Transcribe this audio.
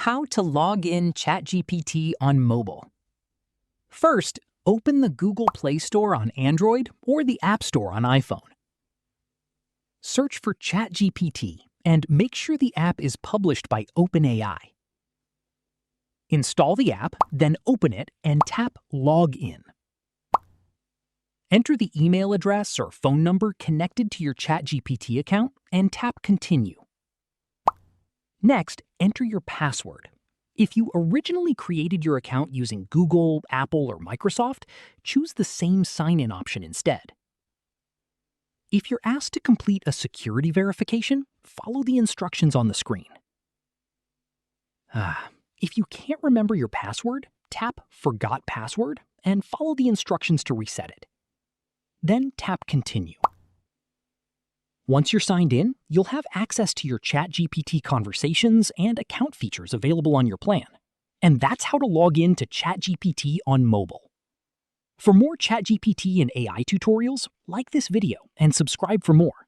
How to log in ChatGPT on mobile. First, open the Google Play Store on Android or the App Store on iPhone. Search for ChatGPT and make sure the app is published by OpenAI. Install the app, then open it and tap Login. Enter the email address or phone number connected to your ChatGPT account and tap Continue. Next, enter your password. If you originally created your account using Google, Apple, or Microsoft, choose the same sign-in option instead. If you're asked to complete a security verification, follow the instructions on the screen. If you can't remember your password, tap Forgot Password and follow the instructions to reset it. Then tap Continue. Once you're signed in, you'll have access to your ChatGPT conversations and account features available on your plan. And that's how to log in to ChatGPT on mobile. For more ChatGPT and AI tutorials, like this video and subscribe for more.